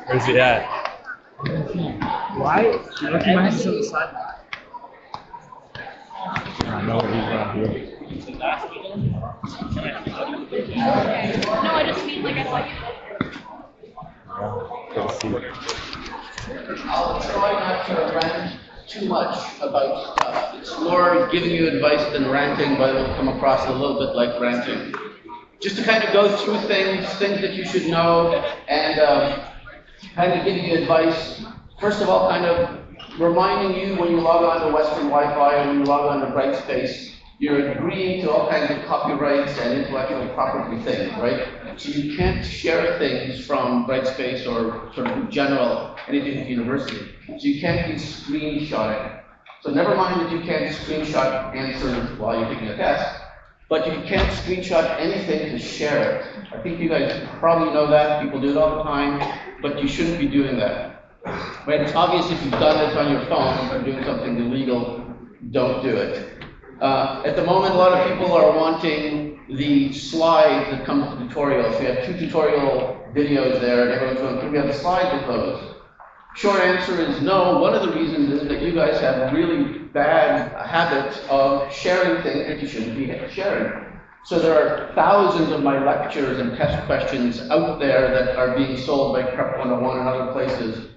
Where's he at? Why? You're looking my hands on the side. I know what he's not here. No, I just mean like I thought you Let's see. I'll try not to rant too much about stuff. It's more giving you advice than ranting, but it'll come across a little bit like ranting. Just to kind of go through things that you should know, and kind of giving you advice. First of all, kind of reminding you when you log on to Western Wi-Fi or when you log on to Brightspace, you're agreeing to all kinds of copyrights and intellectual property things, right? So you can't share things from Brightspace or sort of in general, anything at university. So you can't be screenshotting. So never mind that you can't screenshot answers while you're taking a test, but you can't screenshot anything to share it. I think you guys probably know that. People do it all the time, but you shouldn't be doing that. Right? It's obvious if you've done this on your phone or doing something illegal, don't do it. At the moment, a lot of people are wanting the slides that come with the tutorials. We have 2 tutorial videos there, and everyone's going, can we have the slides with those? Short answer is no. One of the reasons is that you guys have a really bad habit of sharing things that you shouldn't be sharing. So there are thousands of my lectures and test questions out there that are being sold by Prep 101 and other places.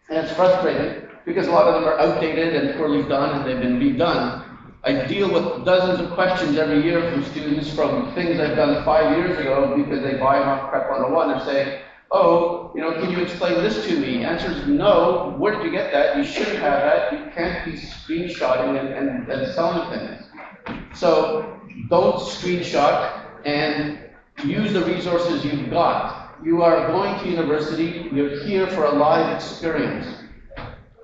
And it's frustrating because a lot of them are outdated and poorly done and they've been redone. I deal with dozens of questions every year from students from things I've done 5 years ago because they buy them off Prep 101 and say, oh, can you explain this to me? Answer is no. Where did you get that? You shouldn't have that. You can't be screenshotting and selling things. So don't screenshot and use the resources you've got. You are going to university. You're here for a live experience,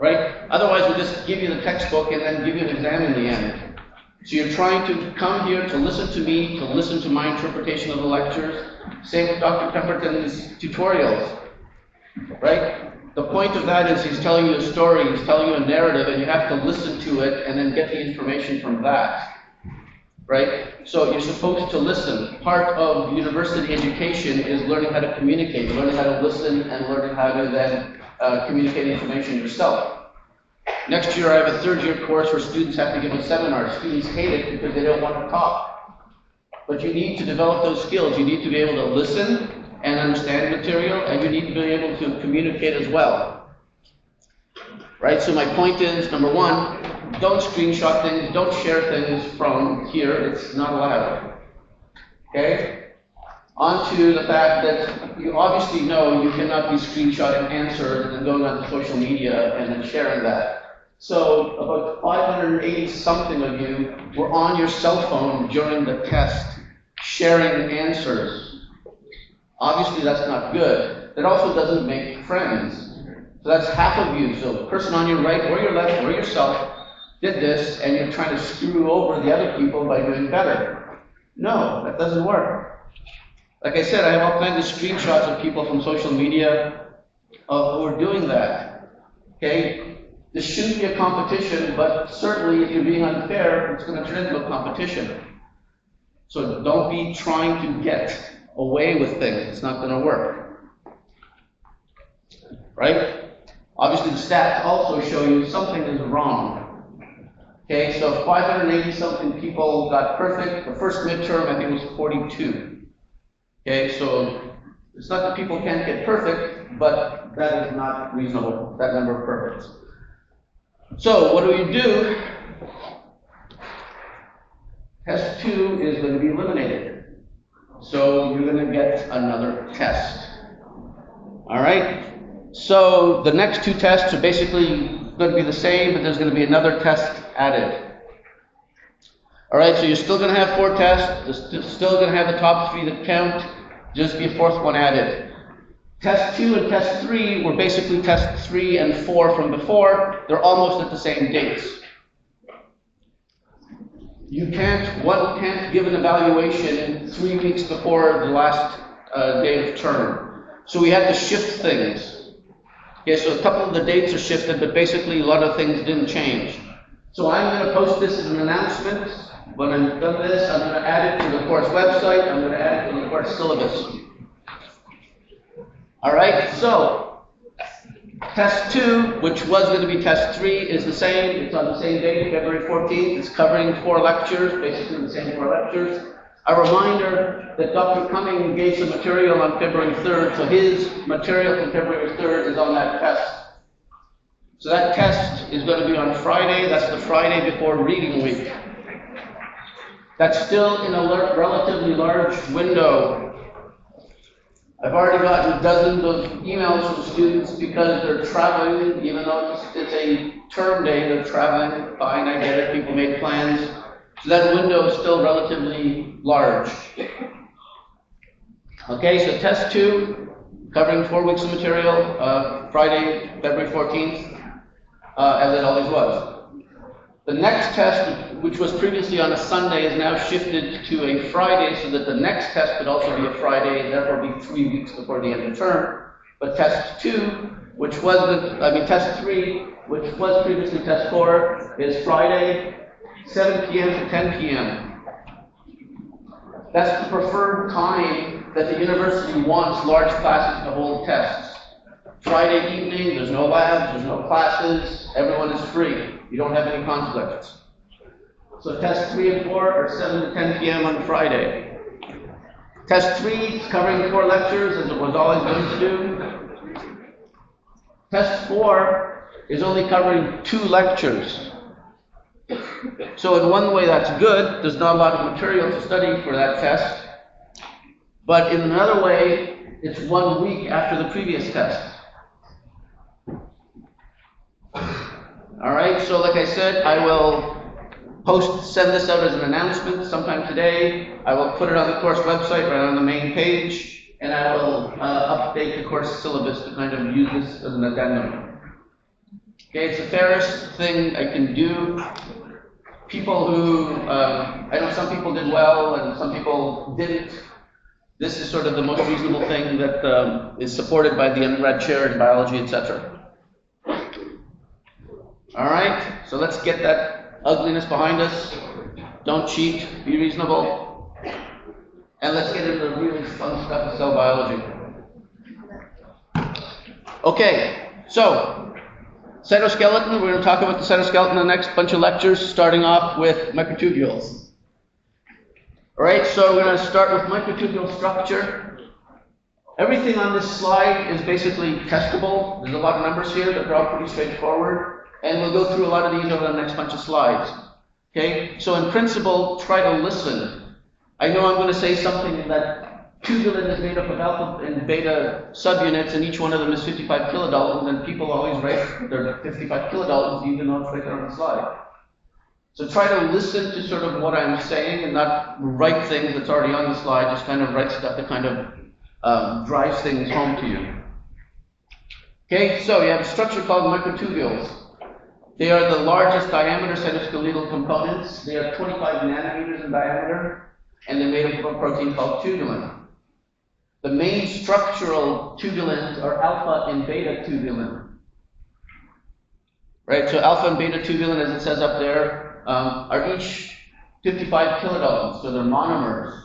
right? Otherwise, we'll just give you the textbook and then give you an exam in the end. So you're trying to come here to listen to me, to listen to my interpretation of the lectures. Same with Dr. Pemberton's tutorials, right? The point of that is he's telling you a story, he's telling you a narrative, and you have to listen to it and then get the information from that, right? So you're supposed to listen. Part of university education is learning how to communicate, learning how to listen, and learning how to then communicate information yourself. Next year, I have a 3rd-year course where students have to give a seminar. Students hate it because they don't want to talk. But you need to develop those skills. You need to be able to listen and understand material, and you need to be able to communicate as well. Right? So my point is, number 1, don't screenshot things, don't share things from here. It's not allowed. Okay? On to the fact that you obviously know you cannot be screenshotting answers and then going on to social media and then sharing that. So about 580 something of you were on your cell phone during the test sharing answers. Obviously that's not good. That also doesn't make friends. So that's half of you. So the person on your right or your left or yourself did this and you're trying to screw over the other people by doing better. No, that doesn't work. Like I said, I have all kinds of screenshots of people from social media who are doing that. Okay? This shouldn't be a competition, but certainly if you're being unfair, it's going to turn into a competition. So don't be trying to get away with things. It's not going to work. Right? Obviously, the stats also show you something is wrong. Okay, so 580 something people got perfect. The first midterm, I think, was 42. Okay, so it's not that people can't get perfect, but that is not reasonable, that number of perfects. So what do? Test 2 is going to be eliminated. So you're going to get another test. All right? So the next 2 tests are basically going to be the same, but there's going to be another test added. All right, so you're still going to have 4 tests. You're still going to have the top 3 that count. Just be a 4th one added. Test 2 and Test 3 were basically Test 3 and 4 from before. They're almost at the same dates. One can't give an evaluation 3 weeks before the last day of term. So we had to shift things. Okay, so a couple of the dates are shifted, but basically a lot of things didn't change. So I'm going to post this as an announcement. When I've done this, I'm going to add it to the course website. I'm going to add it to the course syllabus. All right, so test 2, which was going to be test 3, is the same. It's on the same date, February 14th. It's covering 4 lectures, basically the same 4 lectures. A reminder that Dr. Cumming gave some material on February 3rd, so his material from February 3rd is on that test. So that test is going to be on Friday. That's the Friday before reading week. That's still in a relatively large window. I've already gotten dozens of emails from students because they're traveling, even though it's a term day, they're traveling. Fine, I get it, people make plans. So that window is still relatively large. Okay, so test 2, covering 4 weeks of material, Friday, February 14th, as it always was. The next test, which was previously on a Sunday, is now shifted to a Friday so that the next test could also be a Friday and therefore be 3 weeks before the end of term. But test 2, which was test 3, which was previously test 4, is Friday, 7 p.m. to 10 p.m. That's the preferred time that the university wants large classes to hold tests. Friday evening, there's no labs, there's no classes, everyone is free. You don't have any conflicts. So test 3 and 4 are 7 to 10 p.m. on Friday. Test 3 is covering 4 lectures, as it was always going to do. Test 4 is only covering 2 lectures. So in one way that's good, there's not a lot of material to study for that test. But in another way, it's 1 week after the previous test. All right, so like I said, I will send this out as an announcement sometime today. I will put it on the course website, right on the main page, and I will update the course syllabus to kind of use this as an addendum. Okay, it's the fairest thing I can do. People who, I know some people did well and some people didn't. This is sort of the most reasonable thing that is supported by the undergrad chair in biology, etc. All right, so let's get that ugliness behind us. Don't cheat, be reasonable. And let's get into the really fun stuff of cell biology. Okay, so cytoskeleton, we're going to talk about the cytoskeleton in the next bunch of lectures, starting off with microtubules. All right, so we're going to start with microtubule structure. Everything on this slide is basically testable. There's a lot of numbers here, but they're all pretty straightforward. And we'll go through a lot of these over the next bunch of slides. Okay, so in principle, try to listen. I know I'm going to say something that tubulin is made up of alpha and beta subunits, and each one of them is 55 kilodaltons, and people always write their 55 kilodaltons, even though it's right there on the slide. So try to listen to sort of what I'm saying and not write things that's already on the slide, just kind of write stuff that kind of drives things home to you. Okay, so you have a structure called microtubules. They are the largest diameter cytoskeletal components. They are 25 nanometers in diameter, and they're made up of a protein called tubulin. The main structural tubulins are alpha and beta tubulin. Right, so alpha and beta tubulin, as it says up there, are each 55 kilodaltons, so they're monomers,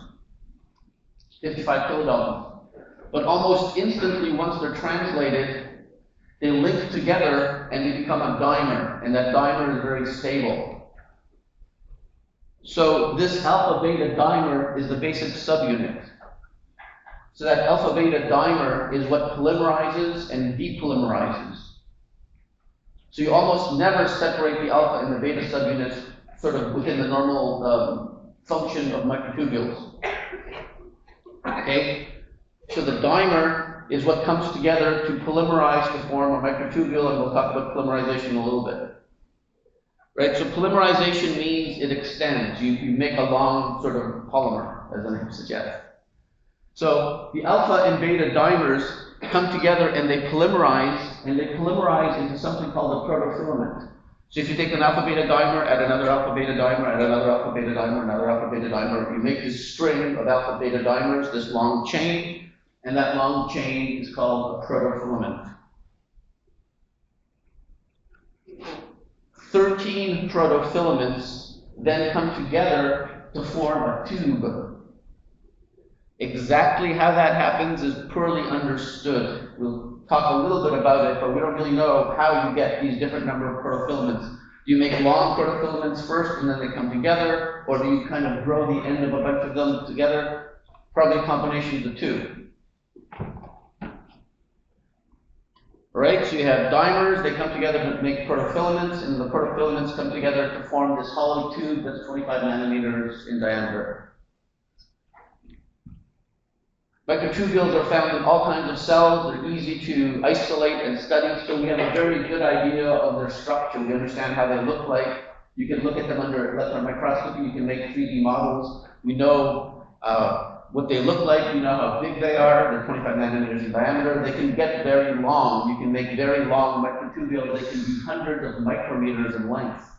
55 kilodaltons. But almost instantly, once they're translated, they link together and they become a dimer, and that dimer is very stable. So this alpha-beta dimer is the basic subunit. So that alpha-beta dimer is what polymerizes and depolymerizes. So you almost never separate the alpha and the beta subunits sort of within the normal function of microtubules. Okay? So the dimer is what comes together to polymerize to form a microtubule, and we'll talk about polymerization in a little bit. Right, so polymerization means it extends. You make a long sort of polymer, as the name suggests. So the alpha and beta dimers come together and they polymerize into something called a protofilament. So if you take an alpha beta dimer, add another alpha beta dimer, add another alpha beta dimer, another alpha beta dimer, you make this string of alpha beta dimers, this long chain, and that long chain is called a protofilament. 13 protofilaments then come together to form a tube. Exactly how that happens is poorly understood. We'll talk a little bit about it, but we don't really know how you get these different number of protofilaments. Do you make long protofilaments first and then they come together, or do you kind of grow the end of a bunch of them together? Probably a combination of the two. Right, so you have dimers, they come together to make protofilaments, and the protofilaments come together to form this hollow tube that's 25 nanometers in diameter. Microtubules are found in all kinds of cells. They're easy to isolate and study, so we have a very good idea of their structure. We understand how they look like. You can look at them under electron microscopy. You can make 3D models. We know what they look like. We know how big they are. They're 25 nanometers in diameter. They can get very long. You can make very long microtubules. They can be hundreds of micrometers in length.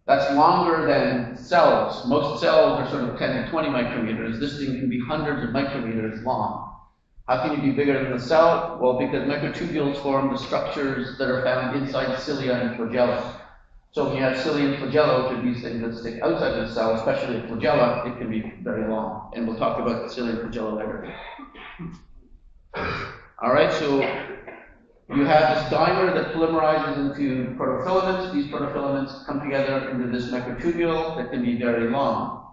That's longer than cells. Most cells are sort of 10 to 20 micrometers. This thing can be hundreds of micrometers long. How can you be bigger than the cell? Well, because microtubules form the structures that are found inside cilia and flagella. So when you have cilia and flagella, which are these things that stick outside the cell, especially the flagella, it can be very long. And we'll talk about the cilia and flagella later. All right, so you have this dimer that polymerizes into protofilaments. These protofilaments come together into this microtubule that can be very long.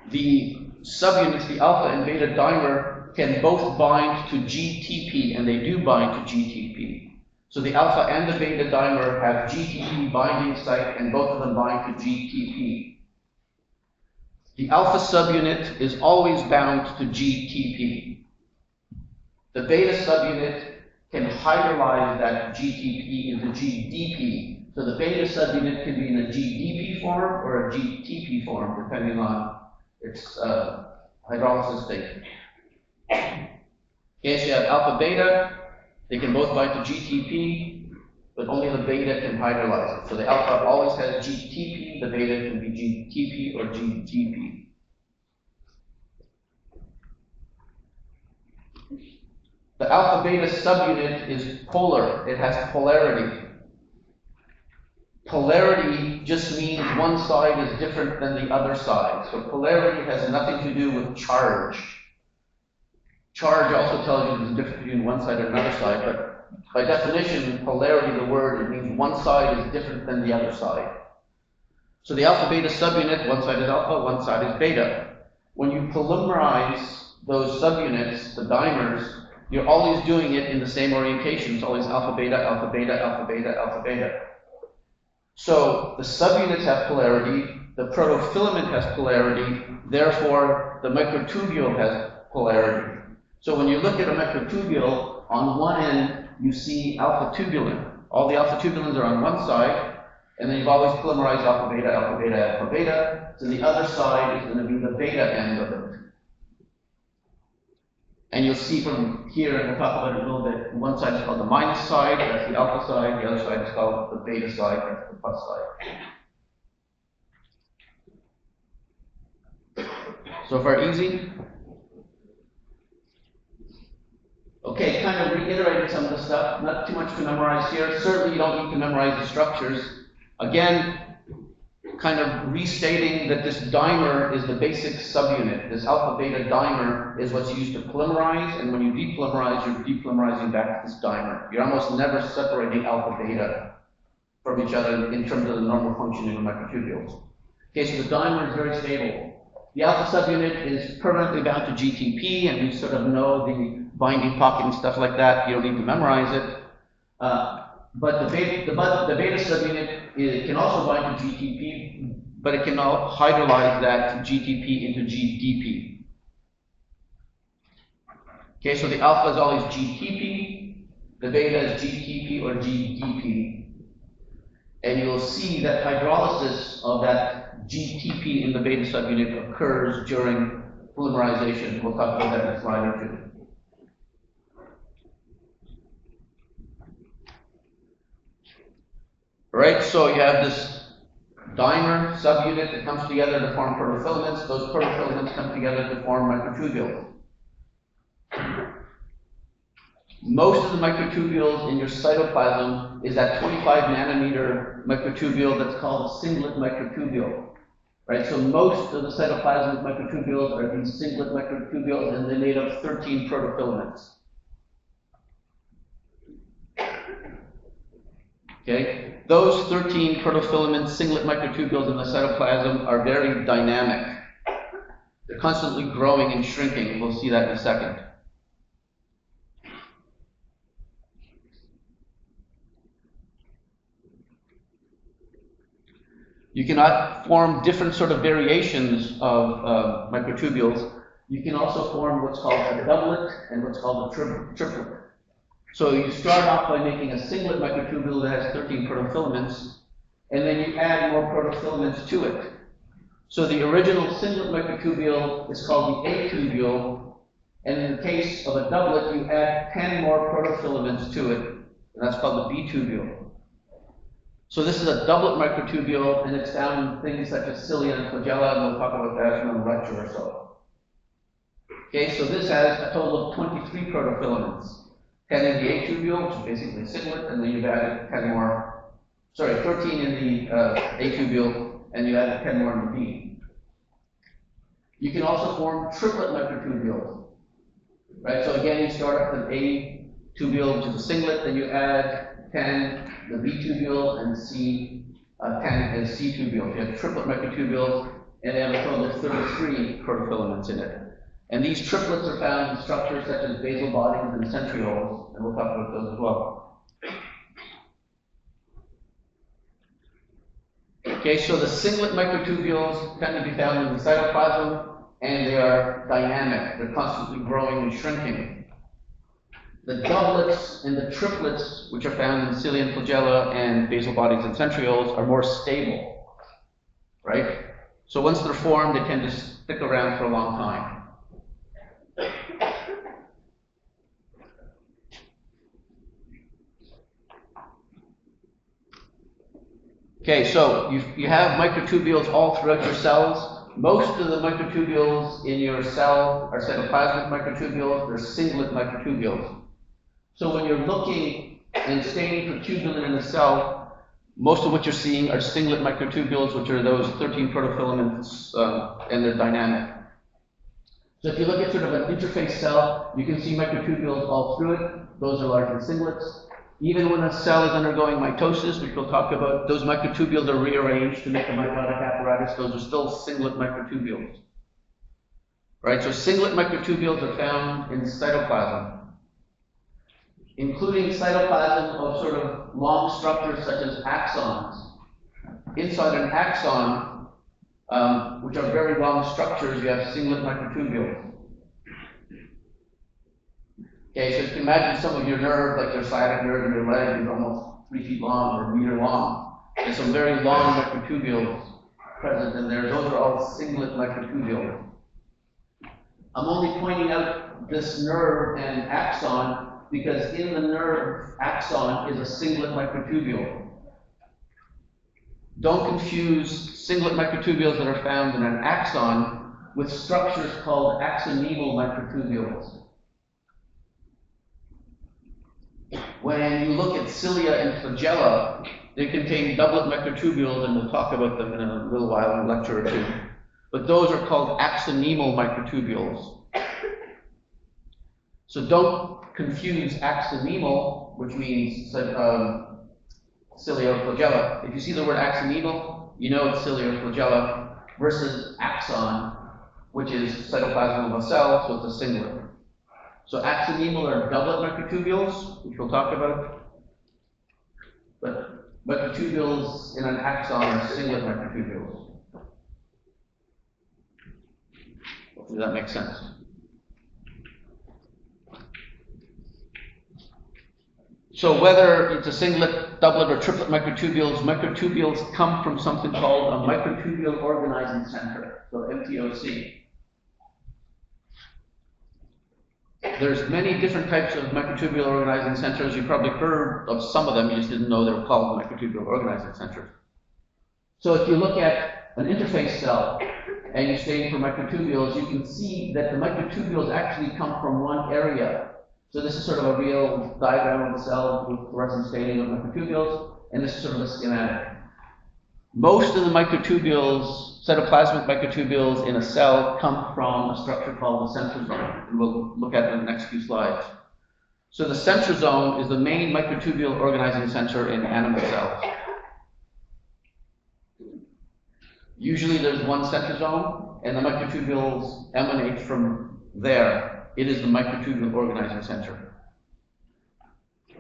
The subunits, the alpha and beta dimer, can both bind to GTP, and they do bind to GTP. So the alpha and the beta dimer have GTP binding site, and both of them bind to GTP. The alpha subunit is always bound to GTP. The beta subunit can hydrolyze that GTP into GDP. So the beta subunit can be in a GDP form or a GTP form, depending on its hydrolysis state. Okay, so you have alpha beta. They can both bind to GTP, but only the beta can hydrolyze it. So the alpha always has GTP, the beta can be GTP or GDP. The alpha beta subunit is polar. It has polarity. Polarity just means one side is different than the other side. So polarity has nothing to do with charge. Charge also tells you there's a difference between one side and another side, but by definition, polarity, the word, it means one side is different than the other side. So the alpha beta subunit, one side is alpha, one side is beta. When you polymerize those subunits, the dimers, you're always doing it in the same orientation. It's always alpha beta, alpha beta, alpha beta, alpha beta. So the subunits have polarity, the protofilament has polarity, therefore the microtubule has polarity. So when you look at a microtubule, on one end you see alpha tubulin. All the alpha tubulins are on one side, and then you've always polymerized alpha beta, alpha beta, alpha beta. So the other side is going to be the beta end of it. And you'll see from here, and we'll talk about it a little bit, one side is called the minus side, that's the alpha side, the other side is called the beta side, that's the plus side. So far easy? Okay, kind of reiterated some of the stuff, not too much to memorize here. Certainly you don't need to memorize the structures. Again, kind of restating that this dimer is the basic subunit. This alpha beta dimer is what's used to polymerize, and when you depolymerize, you're depolymerizing back to this dimer. You're almost never separating alpha beta from each other in terms of the normal functioning of microtubules. Okay, so the dimer is very stable. The alpha subunit is permanently bound to GTP, and we sort of know the binding pocket and stuff like that. You don't need to memorize it. But the beta subunit can also bind to GTP, but it can now hydrolyze that GTP into GDP. Okay, so the alpha is always GTP, the beta is GTP or GDP. And you'll see that hydrolysis of that GTP in the beta subunit occurs during polymerization. We'll talk about that in a slide or two. Right, so you have this dimer subunit that comes together to form protofilaments. Those protofilaments come together to form microtubules. Most of the microtubules in your cytoplasm is that 25 nanometer microtubule that's called a singlet microtubule. right? So most of the cytoplasmic microtubules are these singlet microtubules, and they're made of 13 protofilaments. Okay? Those 13 protofilament singlet microtubules in the cytoplasm are very dynamic. They're constantly growing and shrinking. We'll see that in a second. You cannot form different sort of variations of microtubules. You can also form what's called a doublet and what's called a triplet. So you start off by making a singlet microtubule that has 13 protofilaments, and then you add more protofilaments to it. So the original singlet microtubule is called the A tubule, and in the case of a doublet, you add 10 more protofilaments to it, and that's called the B tubule. So this is a doublet microtubule, and it's found in things such as cilia and flagella, and we'll talk about that in a lecture or so. Okay, so this has a total of 23 protofilaments. 10 in the A tubule, which is basically a singlet, and then you've added 10 more, 13 in the A tubule, and you added 10 more in the B. You can also form triplet microtubules, right? So again, you start with an A tubule, which is a singlet, then you add 10, the B tubule, and 10 and C tubule. You have triplet microtubules, and they have a total of 33 protofilaments in it. And these triplets are found in structures such as basal bodies and centrioles, and we'll talk about those as well. Okay, so the singlet microtubules tend to be found in the cytoplasm, and they are dynamic. They're constantly growing and shrinking. The doublets and the triplets, which are found in cilia and flagella and basal bodies and centrioles, are more stable, right? So once they're formed, they tend to stick around for a long time. Okay, so you have microtubules all throughout your cells. Most of the microtubules in your cell are cytoplasmic microtubules. They're singlet microtubules. So when you're looking and staining for tubulin in a cell, most of what you're seeing are singlet microtubules, which are those 13 protofilaments, and they're dynamic. So if you look at sort of an interface cell, you can see microtubules all through it. Those are largely singlets. Even when a cell is undergoing mitosis, which we'll talk about, those microtubules are rearranged to make a mitotic apparatus. Those are still singlet microtubules. Right? So singlet microtubules are found in cytoplasm, including cytoplasm of sort of long structures such as axons. Inside an axon, which are very long structures, you have singlet microtubules. Okay, so you can imagine some of your nerve, like your sciatic nerve in your leg, is almost 3 feet long or a meter long. There's some very long microtubules present in there. Those are all singlet microtubules. I'm only pointing out this nerve and axon because in the nerve axon is a singlet microtubule. Don't confuse singlet microtubules that are found in an axon with structures called axonemal microtubules. When you look at cilia and flagella, they contain doublet microtubules, and we'll talk about them in a little while in a lecture or two. But those are called axonemal microtubules. So don't confuse axonemal, which means cilia or flagella. If you see the word axonemal, you know it's cilia or flagella, versus axon, which is cytoplasm of a cell, so it's a singlet. So axonemal are doublet microtubules, which we'll talk about. But microtubules in an axon are singlet microtubules. Hopefully that makes sense. So whether it's a singlet, doublet, or triplet microtubules come from something called a microtubule organizing center, so MTOC. There's many different types of microtubule organizing centers. You've probably heard of some of them, you just didn't know they were called microtubule organizing centers. So if you look at an interface cell and you stain for microtubules, you can see that the microtubules actually come from one area. So this is sort of a real diagram of the cell with fluorescent staining of microtubules, and this is sort of a schematic. Most of the microtubules, cytoplasmic microtubules in a cell come from a structure called the centrosome, and we'll look at it in the next few slides. So the centrosome is the main microtubule organizing center in animal cells. Usually there's one centrosome, and the microtubules emanate from there. It is the microtubule organizing center.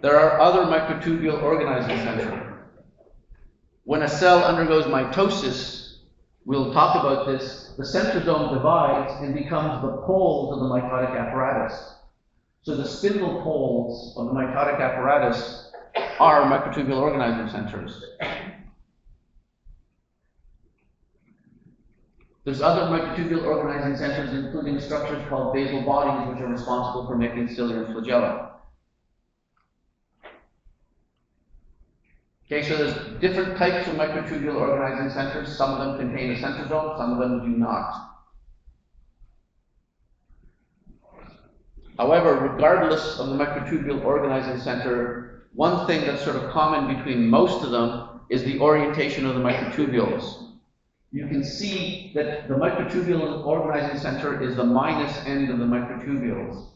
There are other microtubule organizing centers. When a cell undergoes mitosis, we'll talk about this, the centrosome divides and becomes the poles of the mitotic apparatus. So the spindle poles of the mitotic apparatus are microtubule organizing centers. There's other microtubule organizing centers, including structures called basal bodies, which are responsible for making cilia and flagella. Okay, so there's different types of microtubule organizing centers. Some of them contain a centrosome, some of them do not. However, regardless of the microtubule organizing center, one thing that's sort of common between most of them is the orientation of the microtubules. You can see that the microtubule organizing center is the minus end of the microtubules.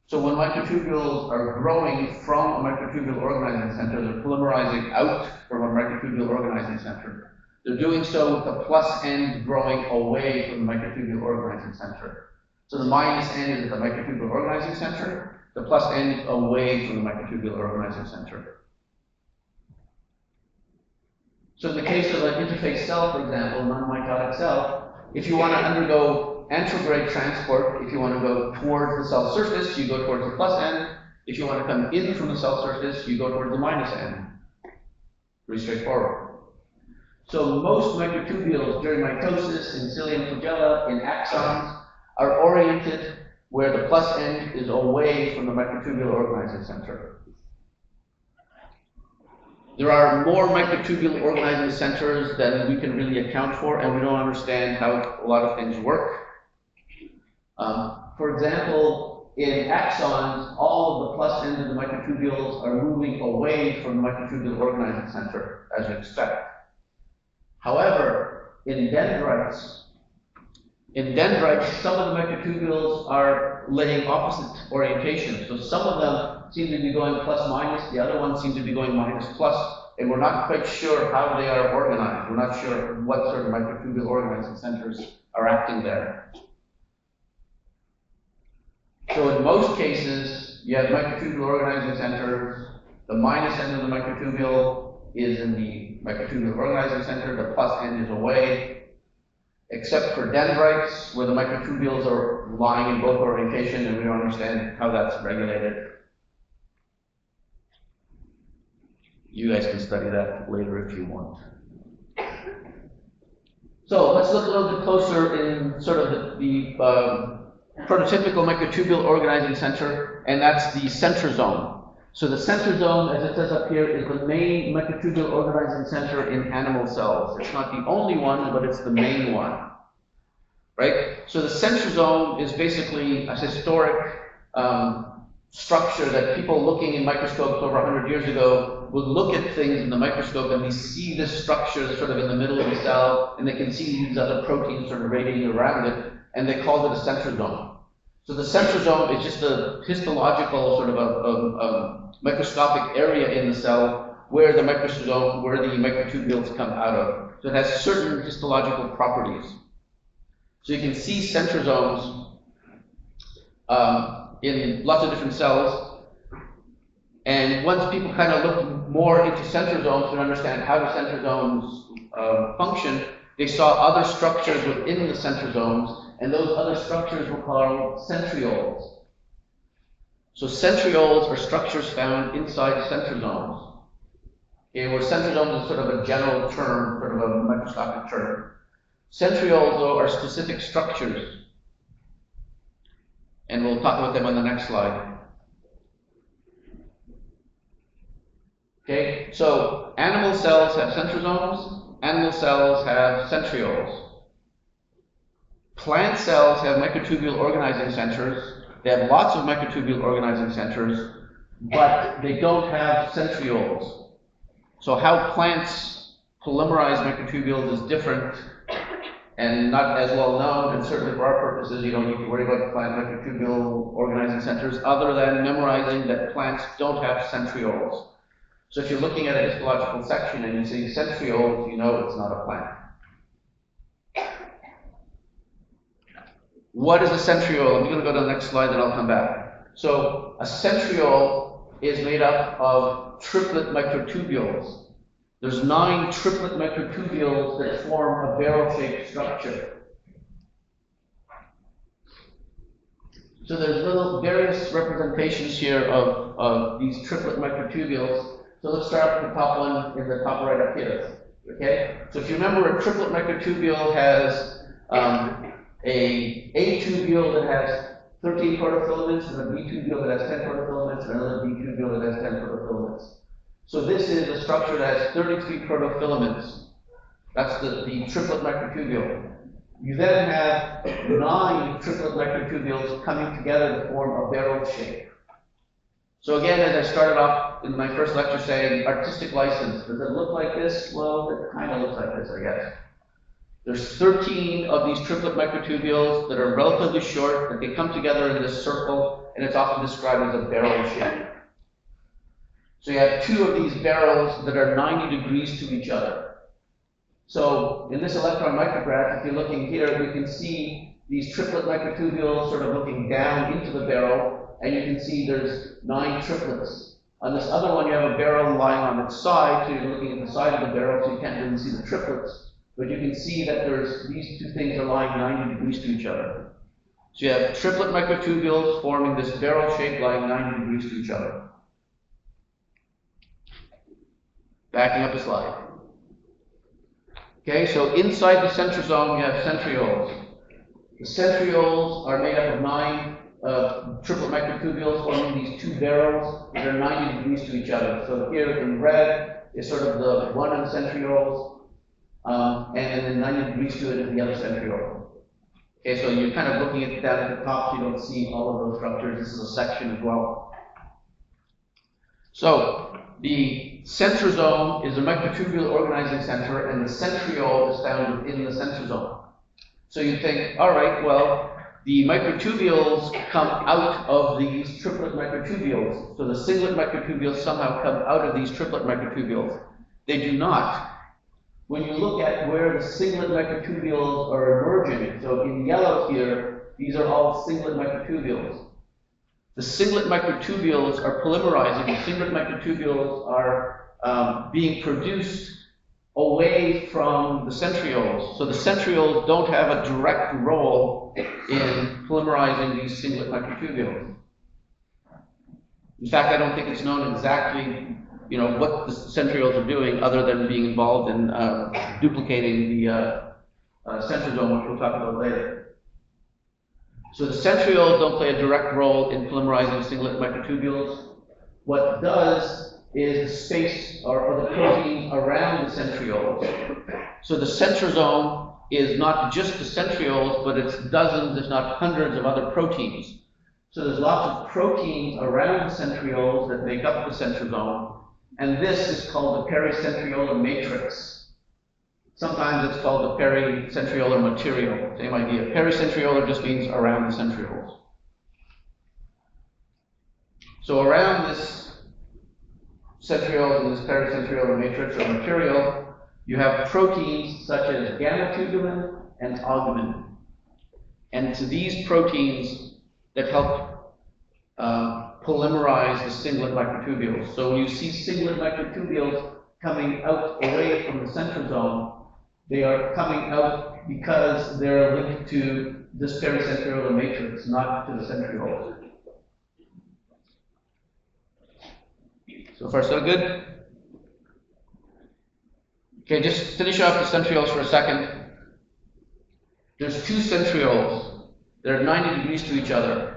So when microtubules are growing from a microtubule organizing center, they're polymerizing out from a microtubule organizing center. They're doing so with the plus end growing away from the microtubule organizing center. So the minus end is at the microtubule organizing center, the plus end is away from the microtubule organizing center. So in the case of an interface cell, for example, a non-mitotic cell, if you want to undergo anterograde transport, if you want to go towards the cell surface, you go towards the plus end. If you want to come in from the cell surface, you go towards the minus end. Pretty straightforward. So most microtubules during mitosis in cilia and flagella, in axons, are oriented where the plus end is away from the microtubule organizing center. There are more microtubule organizing centers than we can really account for, and we don't understand how a lot of things work. For example, in axons, all of the plus ends of the microtubules are moving away from the microtubule organizing center, as you expect. However, in dendrites, some of the microtubules are laying opposite orientation. So some of them seem to be going plus minus, the other ones seem to be going minus plus, and we're not quite sure how they are organized. We're not sure what sort of microtubule organizing centers are acting there. So in most cases, you have microtubule organizing centers. The minus end of the microtubule is in the microtubule organizing center, the plus end is away. Except for dendrites, where the microtubules are lying in both orientation, and we don't understand how that's regulated. You guys can study that later if you want. So let's look a little bit closer in sort of the prototypical microtubule organizing center, and that's the centrosome. So the centrosome, as it says up here, is the main microtubule organizing center in animal cells. It's not the only one, but it's the main one, right? So the centrosome is basically a historic structure that people looking in microscopes over 100 years ago would look at things in the microscope and they see this structure sort of in the middle of the cell, and they can see these other proteins sort of radiating around it, and they called it a centrosome. So the centrosome is just a histological sort of a microscopic area in the cell where the microtubules come out of. So it has certain histological properties. So you can see centrosomes in lots of different cells. And once people kind of looked more into centrosomes to understand how the centrosomes function, they saw other structures within the centrosomes, and those other structures were called centrioles. So centrioles are structures found inside centrosomes. Okay, where centrosomes is sort of a general term, sort of a microscopic term. Centrioles, though, are specific structures. And we'll talk about them on the next slide. Okay, so animal cells have centrosomes, animal cells have centrioles. Plant cells have microtubule organizing centers. They have lots of microtubule organizing centers, but they don't have centrioles. So how plants polymerized microtubules is different and not as well known, and certainly for our purposes, you don't need to worry about plant microtubule organizing centers other than memorizing that plants don't have centrioles. So if you're looking at a histological section and you see centrioles, you know it's not a plant. What is a centriole? I'm going to go to the next slide, then I'll come back. So a centriole is made up of triplet microtubules. There's 9 triplet microtubules that form a barrel-shaped structure. So there's little various representations here of these triplet microtubules. So let's start with the top one in the top right up here. Okay? So if you remember, a triplet microtubule has a tubule that has 13 protofilaments, and a B tubule that has 10 protofilaments, and another B tubule that has 10 protofilaments. So this is a structure that has 33 protofilaments. That's the triplet microtubule. You then have 9 triplet microtubules coming together to form a barrel shape. So again, as I started off in my first lecture saying, artistic license, does it look like this? Well, it kind of looks like this, I guess. There's 13 of these triplet microtubules that are relatively short, that they come together in this circle, and it's often described as a barrel shape. So you have 2 of these barrels that are 90 degrees to each other. So in this electron micrograph, if you're looking here, you can see these triplet microtubules sort of looking down into the barrel, and you can see there's 9 triplets. On this other one, you have a barrel lying on its side, so you're looking at the side of the barrel, so you can't really see the triplets. But you can see that these 2 things are lying 90 degrees to each other. So you have triplet microtubules forming this barrel shape lying 90 degrees to each other. Backing up a slide. Okay, so inside the centrosome you have centrioles. The centrioles are made up of 9 triplet microtubules forming these 2 barrels that are 90 degrees to each other. So here in red is sort of the one of the centrioles, and then 90 degrees to it is the other centriole. Okay, so you're kind of looking at down at the top, so you don't see all of those structures. This is a section as well. So the centrosome is a microtubule organizing center, and the centriole is found within the centrosome. So you think, all right, well, the microtubules come out of these triplet microtubules. So the singlet microtubules somehow come out of these triplet microtubules. They do not. When you look at where the singlet microtubules are emerging, so in yellow here, these are all singlet microtubules. The singlet microtubules are polymerizing. The singlet microtubules are being produced away from the centrioles. So the centrioles don't have a direct role in polymerizing these singlet microtubules. In fact, I don't think it's known exactly, what the centrioles are doing other than being involved in duplicating the centrosome, which we'll talk about later. So the centrioles don't play a direct role in polymerizing singlet microtubules. What does is the space or the proteins around the centrioles. So the centrosome is not just the centrioles, but it's dozens, if not hundreds, of other proteins. So there's lots of proteins around the centrioles that make up the centrosome, and this is called the pericentriolar matrix. Sometimes it's called the pericentriolar material, same idea. Pericentriolar just means around the centrioles. So around this centrioles and this pericentriolar matrix or material, you have proteins such as gamma tubulin and albumin. And it's these proteins that help polymerize the singlet microtubules. So when you see singlet microtubules coming out away from the centrosome, they are coming out because they're linked to this pericentriolar matrix, not to the centrioles. So far, so good? Okay, just finish off the centrioles for a second. There's 2 centrioles. They're 90 degrees to each other.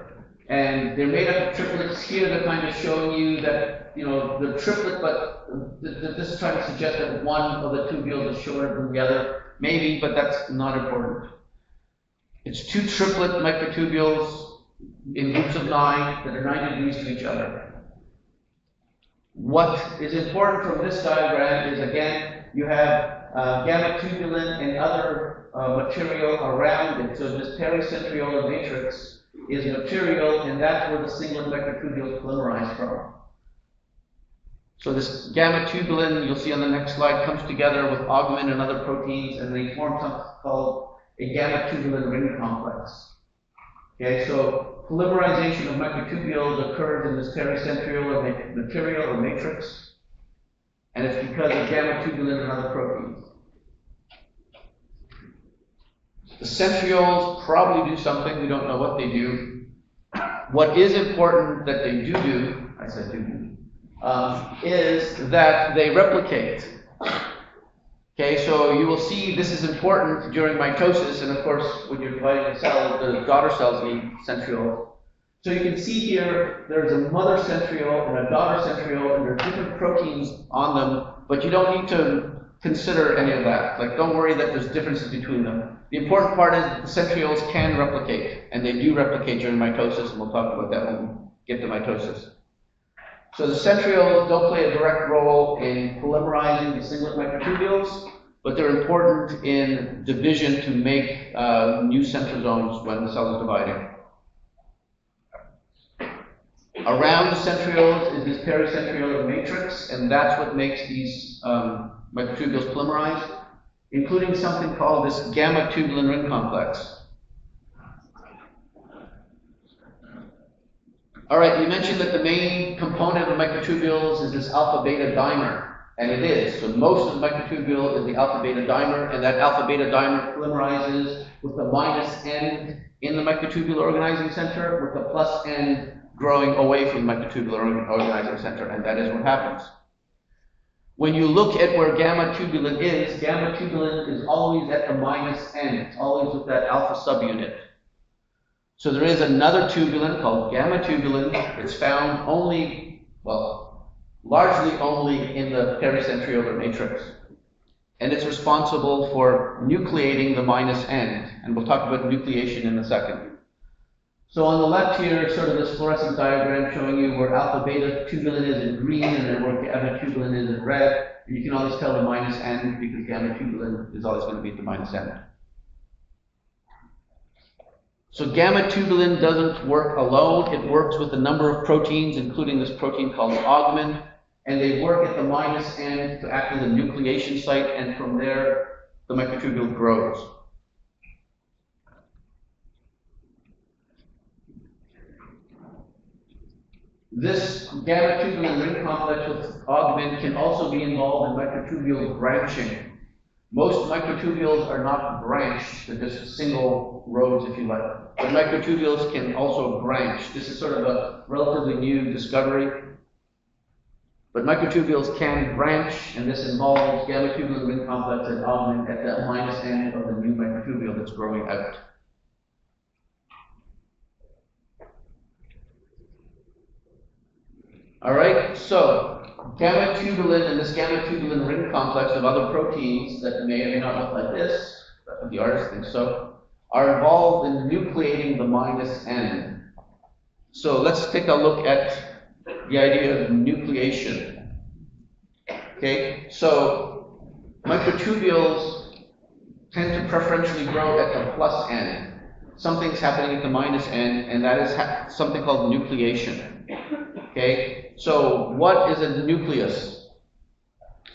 And they're made up of triplets. Here they're kind of showing you that, the triplet, but this is trying to suggest that one of the tubules is shorter than the other. Maybe, but that's not important. It's 2 triplet microtubules in groups of 9 that are 90 degrees to each other. What is important from this diagram is, again, you have gamma tubulin and other material around it. So this pericentriolar matrix is material, and that's where the singlet microtubules polymerize from. So this gamma tubulin, you'll see on the next slide, comes together with augment and other proteins, and they form something called a gamma tubulin ring complex. Okay, so polymerization of microtubules occurs in this pericentriolar material or matrix, and it's because of gamma tubulin and other proteins. The centrioles probably do something, we don't know what they do. What is important that they do, I said do, is that they replicate. Okay, so you will see this is important during mitosis, and of course, when you're dividing the cell, the daughter cells need centrioles. So you can see here, there's a mother centriole and a daughter centriole, and there's different proteins on them, but you don't need to consider any of that. Like, don't worry that there's differences between them. The important part is that the centrioles can replicate, and they do replicate during mitosis, and we'll talk about that when we get to mitosis. So the centrioles don't play a direct role in polymerizing the singlet microtubules, but they're important in division to make new centrosomes when the cell is dividing. Around the centrioles is this pericentriolar matrix, and that's what makes these microtubules polymerize, including something called this gamma tubulin ring complex. All right, we mentioned that the main component of microtubules is this alpha-beta dimer, and it is. So most of the microtubule is the alpha-beta dimer, and that alpha-beta dimer polymerizes with the minus end in the microtubular organizing center, with the plus end growing away from the microtubular organizing center, and that is what happens. When you look at where gamma tubulin is always at the minus end. It's always with that alpha subunit. So there is another tubulin called gamma tubulin. It's found only, well, largely only in the pericentriolar matrix. And it's responsible for nucleating the minus end. And we'll talk about nucleation in a second. So on the left here, sort of this fluorescent diagram showing you where alpha-beta tubulin is in green and then where gamma tubulin is in red. And you can always tell the minus end because gamma tubulin is always going to be at the minus end. So gamma tubulin doesn't work alone. It works with a number of proteins, including this protein called augment, and they work at the minus end to act as a nucleation site, and from there, the microtubule grows. This gamma tubulin ring complex with augment can also be involved in microtubule branching. Most microtubules are not branched, they're just single rows, if you like. But microtubules can also branch. This is sort of a relatively new discovery. But microtubules can branch, and this involves gamma tubulin ring complex and augment at the minus end of the new microtubule that's growing out. All right, so gamma tubulin and this gamma tubulin ring complex of other proteins that may or may not look like this, but the artist thinks so, are involved in nucleating the minus end. So let's take a look at the idea of nucleation. Okay, so microtubules tend to preferentially grow at the plus end. Something's happening at the minus end, and that is something called nucleation. Okay, so what is a nucleus?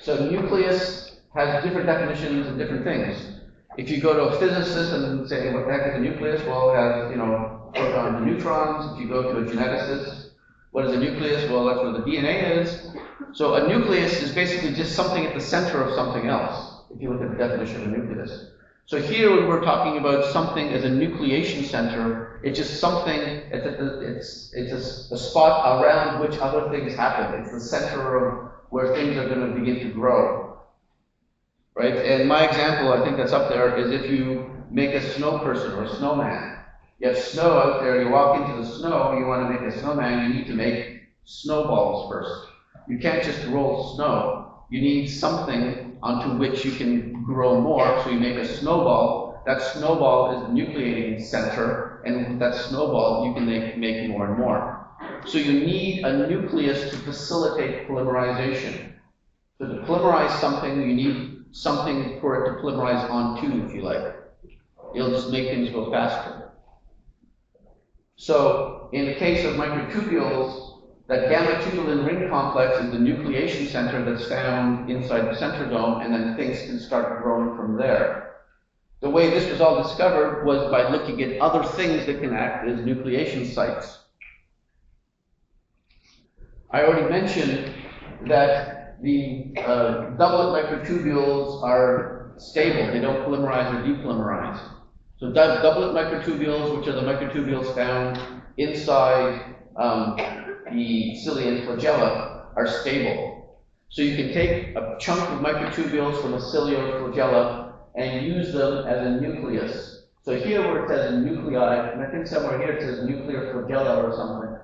So nucleus has different definitions and different things. If you go to a physicist and say, what the heck is a nucleus? Well, it has, protons and neutrons. If you go to a geneticist, what is a nucleus? Well, that's where the DNA is. So a nucleus is basically just something at the center of something else, if you look at the definition of a nucleus. So here, when we're talking about something as a nucleation center, it's just something, it's a spot around which other things happen. It's the center of where things are going to begin to grow. Right? And my example, I think that's up there, is if you make a snow person or a snowman. You have snow out there, you walk into the snow, you want to make a snowman, you need to make snowballs first. You can't just roll snow. You need something onto which you can grow more, so you make a snowball. That snowball is the nucleating center, and with that snowball, you can make more and more. So you need a nucleus to facilitate polymerization. So to polymerize something, you need something for it to polymerize onto, if you like. It'll just make things go faster. So, in the case of microtubules, that gamma-tubulin ring complex is the nucleation center that's found inside the centrosome, and then things can start growing from there. The way this was all discovered was by looking at other things that can act as nucleation sites. I already mentioned that the doublet microtubules are stable. They don't polymerize or depolymerize. So doublet microtubules, which are the microtubules found inside the cilia and flagella, are stable. So you can take a chunk of microtubules from a cilia or flagella and use them as a nucleus. So here where it says nuclei, and I think somewhere here it says nuclear flagella or something.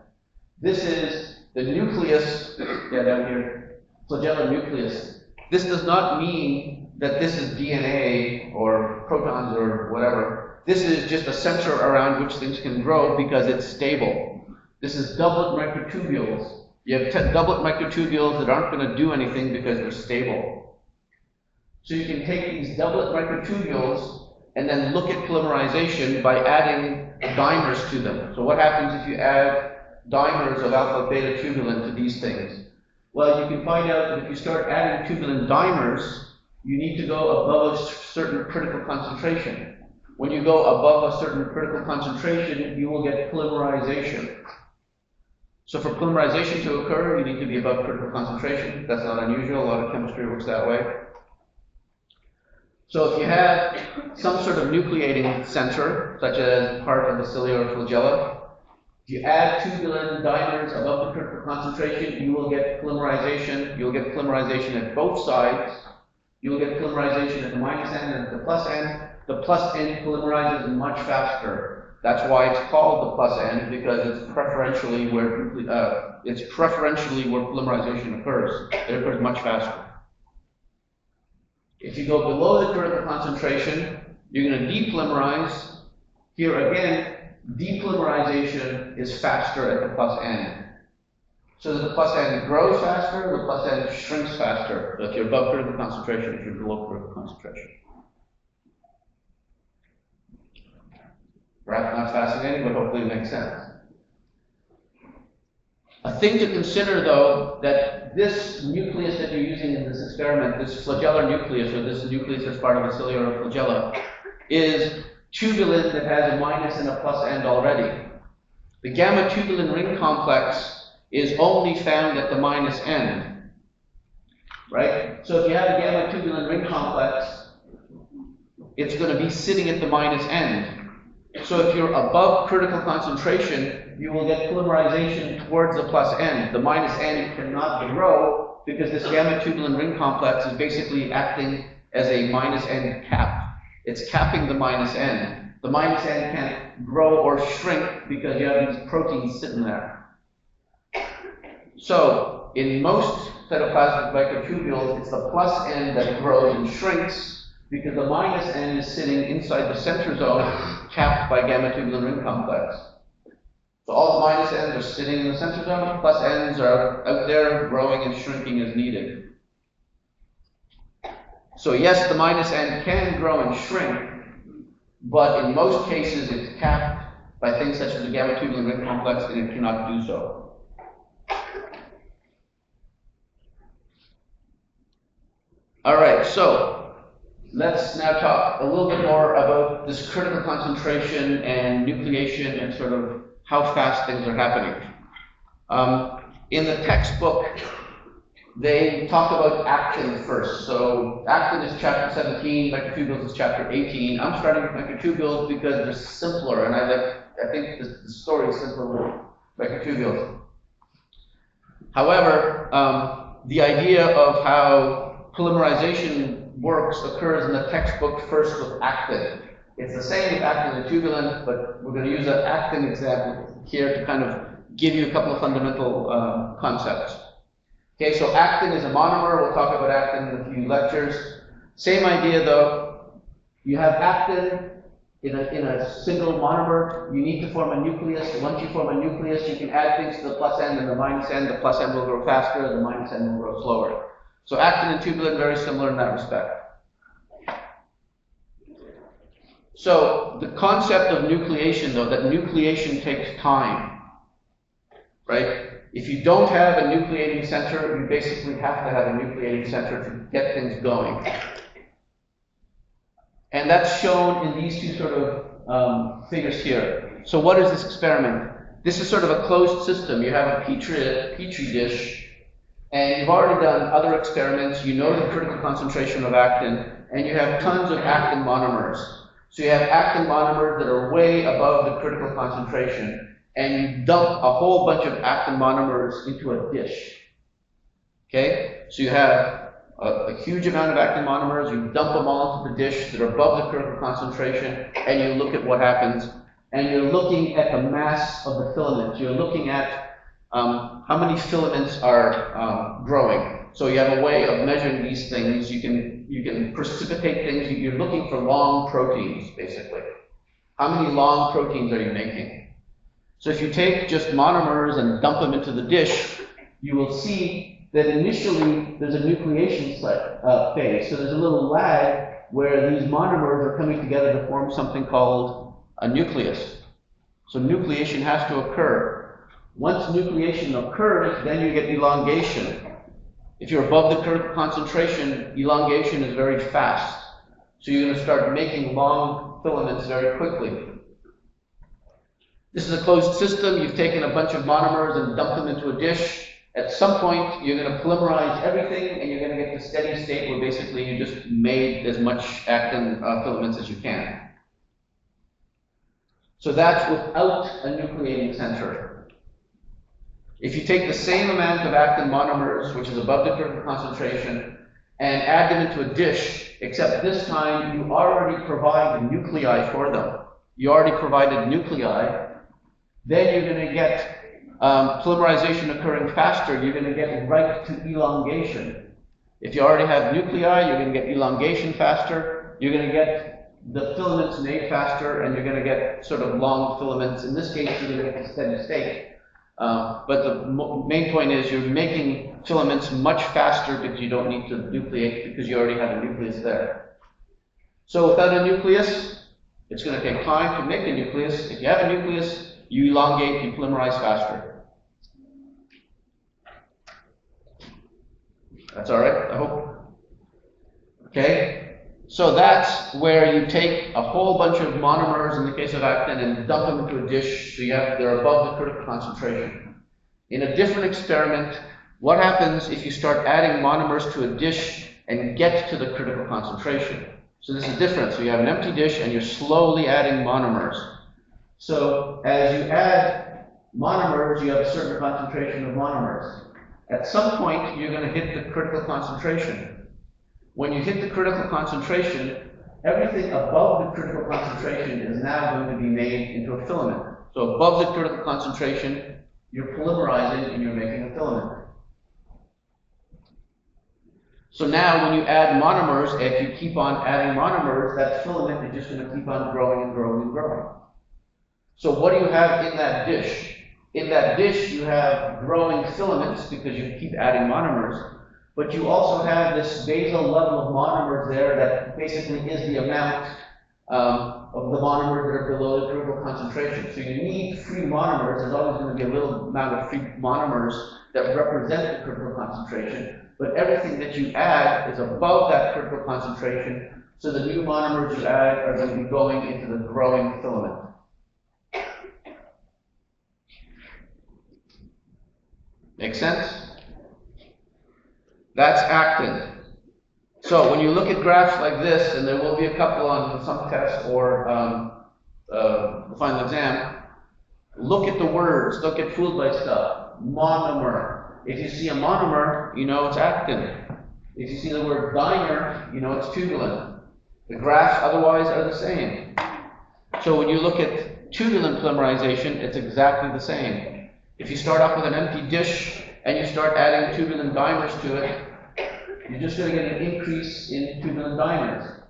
This is the nucleus, yeah, down here, flagella nucleus. This does not mean that this is DNA or protons or whatever. This is just a center around which things can grow because it's stable. This is doublet microtubules. You have doublet microtubules that aren't going to do anything because they're stable. So you can take these doublet microtubules and then look at polymerization by adding dimers to them. So what happens if you add dimers of alpha beta tubulin to these things? Well, you can find out that if you start adding tubulin dimers, you need to go above a certain critical concentration. When you go above a certain critical concentration, you will get polymerization. So for polymerization to occur, you need to be above critical concentration. That's not unusual. A lot of chemistry works that way. So if you have some sort of nucleating center, such as part of the cilia or flagella, if you add tubulin dimers above the critical concentration, you will get polymerization. You'll get polymerization at both sides. You'll get polymerization at the minus end and at the plus end. The plus end polymerizes much faster. That's why it's called the plus end, because it's preferentially where polymerization occurs. It occurs much faster. If you go below the critical concentration, you're going to depolymerize. Here again, depolymerization is faster at the plus end. So the plus end grows faster, the plus end shrinks faster. So if you're above critical concentration, if you're below critical concentration. Perhaps not fascinating, but hopefully it makes sense. A thing to consider, though, that this nucleus that you're using in this experiment, this flagellar nucleus, or this nucleus that's part of the cilia or flagella, is tubulin that has a minus and a plus end already. The gamma-tubulin ring complex is only found at the minus end, right? So if you have a gamma-tubulin ring complex, it's going to be sitting at the minus end. So if you're above critical concentration, you will get polymerization towards the plus end. The minus end cannot grow because this gamma-tubulin ring complex is basically acting as a minus end cap. It's capping the minus end. The minus end can't grow or shrink because you have these proteins sitting there. So in most cytoplasmic microtubules, it's the plus end that grows and shrinks, because the minus end is sitting inside the centrosome, capped by gamma-tubulin ring complex. So all the minus ends are sitting in the centrosome, plus ends are out there growing and shrinking as needed. So yes, the minus end can grow and shrink, but in most cases it's capped by things such as the gamma-tubulin ring complex, and it cannot do so. All right, so let's now talk a little bit more about this critical concentration and nucleation and sort of how fast things are happening. In the textbook, they talk about actin first. So actin is chapter 17, microtubules is chapter 18. I'm starting with microtubules because they're simpler, and I think the story is simpler with microtubules. However, the idea of how polymerization works occurs in the textbook first with actin. It's the same with actin and tubulin, but we're going to use an actin example here to kind of give you a couple of fundamental concepts. Okay, so actin is a monomer. We'll talk about actin in a few lectures. Same idea though. You have actin in a single monomer. You need to form a nucleus. Once you form a nucleus, you can add things to the plus end and the minus end. The plus end will grow faster, the minus end will grow slower. So actin and tubulin are very similar in that respect. So the concept of nucleation, though, that nucleation takes time, right? If you don't have a nucleating center, you basically have to have a nucleating center to get things going. And that's shown in these two sort of figures here. So what is this experiment? This is sort of a closed system. You have a petri dish, and you've already done other experiments. You know the critical concentration of actin, and you have tons of actin monomers. So you have actin monomers that are way above the critical concentration, and you dump a whole bunch of actin monomers into a dish. Okay? So you have a huge amount of actin monomers, you dump them all into the dish that are above the critical concentration, and you look at what happens. And you're looking at the mass of the filaments. You're looking at how many filaments are growing. So you have a way of measuring these things. You can precipitate things. You're looking for long proteins, basically. How many long proteins are you making? So if you take just monomers and dump them into the dish, you will see that initially there's a nucleation phase. So there's a little lag where these monomers are coming together to form something called a nucleus. So nucleation has to occur. Once nucleation occurs, then you get elongation. If you're above the critical concentration, elongation is very fast. So you're going to start making long filaments very quickly. This is a closed system. You've taken a bunch of monomers and dumped them into a dish. At some point, you're going to polymerize everything, and you're going to get to steady state where basically you just made as much actin filaments as you can. So that's without a nucleating center. If you take the same amount of actin monomers, which is above the critical concentration, and add them into a dish, except this time you already provide the nuclei for them. You already provided nuclei. Then you're going to get polymerization occurring faster. You're going to get right to elongation. If you already have nuclei, you're going to get elongation faster. You're going to get the filaments made faster, and you're going to get sort of long filaments. In this case, you're going to get to steady state. But the main point is you're making filaments much faster because you don't need to nucleate because you already have a nucleus there. So without a nucleus, it's going to take time to make a nucleus. If you have a nucleus, you elongate, you polymerize faster. That's all right, I hope. Okay? So that's where you take a whole bunch of monomers, in the case of actin, and dump them into a dish so they're above the critical concentration. In a different experiment, what happens if you start adding monomers to a dish and get to the critical concentration? So this is different. So you have an empty dish and you're slowly adding monomers. So as you add monomers, you have a certain concentration of monomers. At some point, you're going to hit the critical concentration. When you hit the critical concentration, everything above the critical concentration is now going to be made into a filament. So above the critical concentration, you're polymerizing and you're making a filament. So now when you add monomers, if you keep on adding monomers, that filament is just going to keep on growing and growing and growing. So what do you have in that dish? In that dish, you have growing filaments because you keep adding monomers. But you also have this basal level of monomers there that basically is the amount of the monomers that are below the critical concentration. So you need free monomers. There's always going to be a little amount of free monomers that represent the critical concentration. But everything that you add is above that critical concentration. So the new monomers you add are going to be going into the growing filament. Make sense? That's actin. So when you look at graphs like this, and there will be a couple on some test or the final exam, look at the words, don't get fooled by stuff. Monomer. If you see a monomer, you know it's actin. If you see the word dimer, you know it's tubulin. The graphs otherwise are the same. So when you look at tubulin polymerization, it's exactly the same. If you start off with an empty dish and you start adding tubulin dimers to it, you're just going to get an increase in tubulin dimers.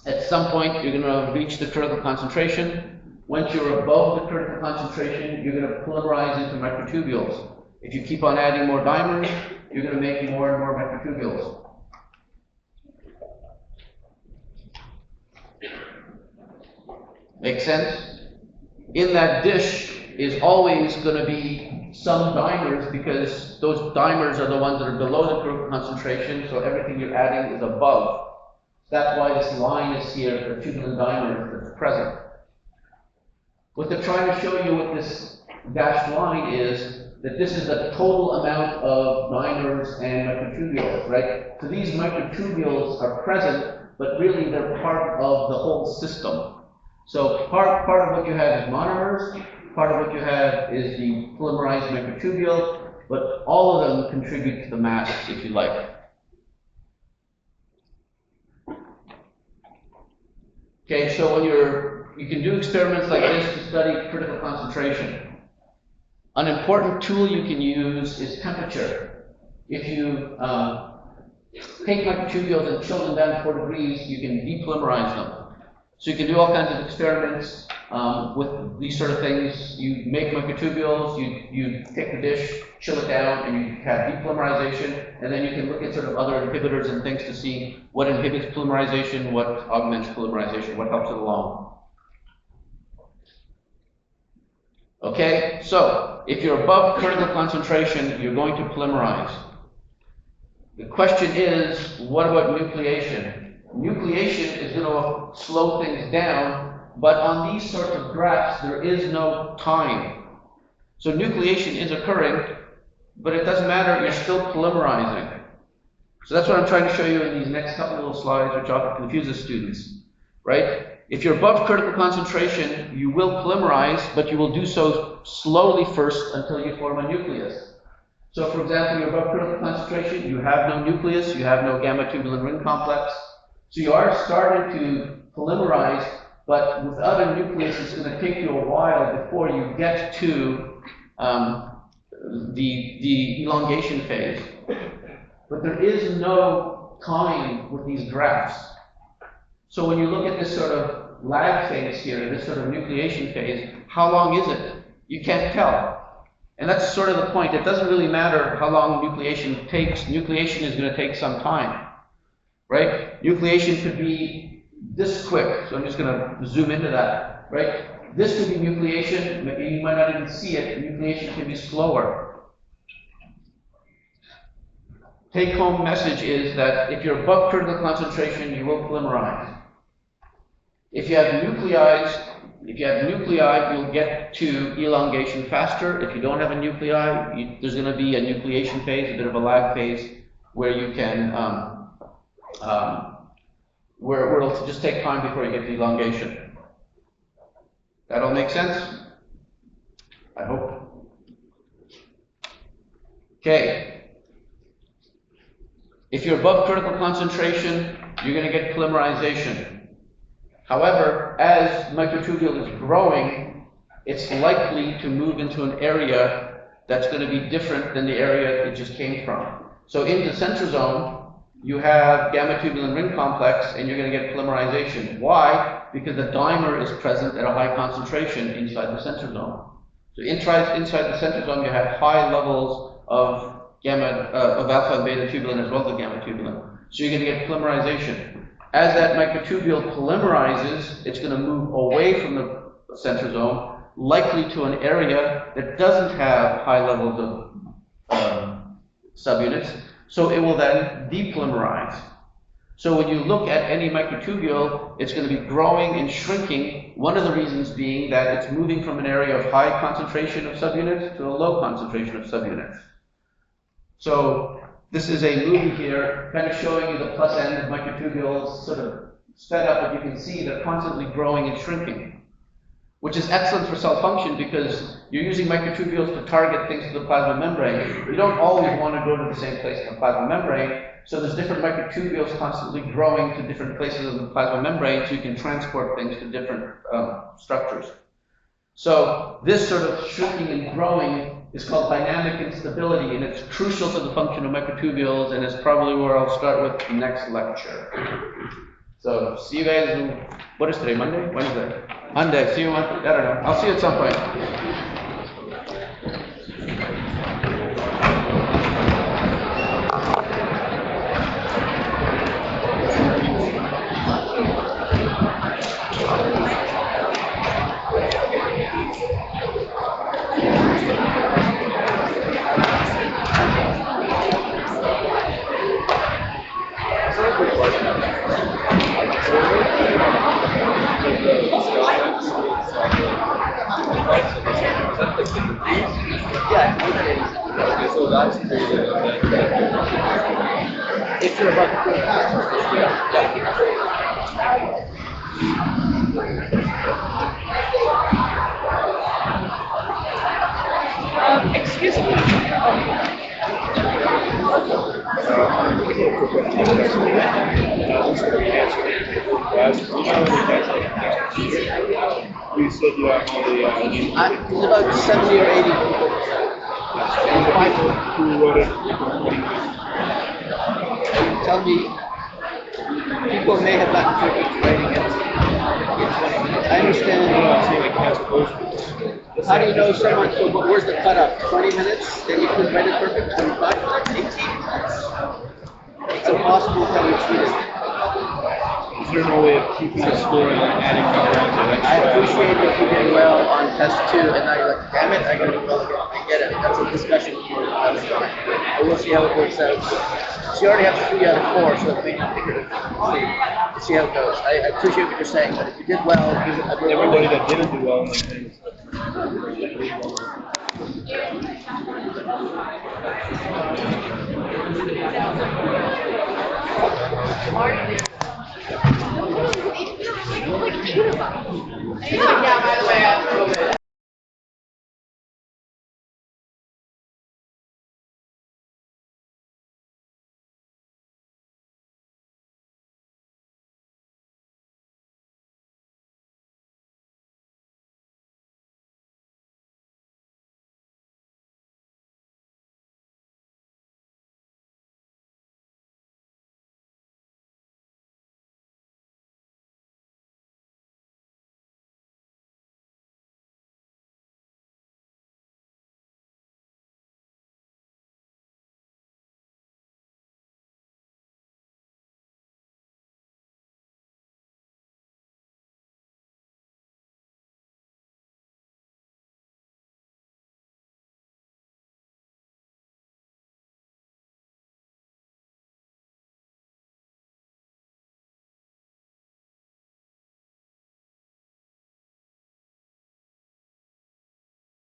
At some point, you're going to reach the critical concentration. Once you're above the critical concentration, you're going to polymerize into microtubules. If you keep on adding more dimers, you're going to make more and more microtubules. Make sense? In that dish is always going to be some dimers, because those dimers are the ones that are below the critical concentration, so everything you're adding is above. That's why this line is here, the tubulin dimer that's present. What they're trying to show you with this dashed line is that this is the total amount of dimers and microtubules, right? So these microtubules are present, but really they're part of the whole system. So part of what you have is monomers, part of what you have is the polymerized microtubule, but all of them contribute to the mass, if you like. Okay, so when you can do experiments like this to study critical concentration. An important tool you can use is temperature. If you take microtubules and chill them down to 4 degrees, you can depolymerize them. So you can do all kinds of experiments with these sort of things. You make microtubules, you take the dish, chill it down, and you have depolymerization, and then you can look at sort of other inhibitors and things to see what inhibits polymerization, what augments polymerization, what helps it along. Okay, so if you're above critical concentration, you're going to polymerize. The question is, what about nucleation? Nucleation is going to slow things down, but on these sorts of graphs, there is no time. So nucleation is occurring, but it doesn't matter, you're still polymerizing. So that's what I'm trying to show you in these next couple of slides, which often confuses students, right? If you're above critical concentration, you will polymerize, but you will do so slowly first until you form a nucleus. So for example, you're above critical concentration, you have no nucleus, you have no gamma tubulin ring complex. So you are starting to polymerize, but without a nucleus, it's going to take you a while before you get to the elongation phase. But there is no time with these graphs. So when you look at this sort of lag phase here, this sort of nucleation phase, how long is it? You can't tell. And that's sort of the point. It doesn't really matter how long nucleation takes. Nucleation is going to take some time, right? Nucleation could be this quick. So I'm just going to zoom into that, right? This could be nucleation. You might not even see it. Nucleation can be slower. Take-home message is that if you're above critical concentration, you will polymerize. If you have nuclei, you'll get to elongation faster. If you don't have a nuclei, there's going to be a nucleation phase, a bit of a lag phase, where you can, where it'll just take time before you get to elongation. That all make sense? I hope. Okay. If you're above critical concentration, you're going to get polymerization. However, as microtubule is growing, it's likely to move into an area that's going to be different than the area it just came from. So in the centrosome, you have gamma tubulin ring complex, and you're going to get polymerization. Why? Because the dimer is present at a high concentration inside the centrosome. So inside the centrosome, you have high levels of of alpha and beta tubulin as well as the gamma tubulin. So you're going to get polymerization. As that microtubule polymerizes, it's going to move away from the centrosome, likely to an area that doesn't have high levels of subunits, so it will then depolymerize. So when you look at any microtubule, it's going to be growing and shrinking, one of the reasons being that it's moving from an area of high concentration of subunits to a low concentration of subunits. So this is a movie here, kind of showing you the plus end of microtubules sort of sped up, but you can see they're constantly growing and shrinking, which is excellent for cell function because you're using microtubules to target things to the plasma membrane. You don't always want to go to the same place in the plasma membrane, so there's different microtubules constantly growing to different places of the plasma membrane so you can transport things to different structures. So this sort of shrinking and growing is called dynamic instability, and it's crucial to the function of microtubules, and it's probably where I'll start with next lecture. So see you guys in, what is today, Monday? Wednesday? Monday, see you on, I don't know, I'll see you at some point. Yeah. Okay, so that's crazy. If you're about to do it. Yeah. Excuse me. You said you have all the There's about 70 or 80 people. who wrote it. Tell me, people may have gotten tricked into writing it in 20 minutes. I understand. How do you know someone, so but where's the cutoff? 20 minutes? Then you could write it perfect? 25? 18 minutes? It's impossible to tell each reader. Is there no way of keeping the score and adding numbers? I appreciate that you did well on test 2, and now you're like, damn it, I gotta do well again. I get it. That's a discussion for another time. But we'll see how it works out. She already has 3 out of 4, so it may not be good. We'll see how it goes. I appreciate what you're saying, but if you did well, Everybody that didn't do well in the thing. Yeah, by the way,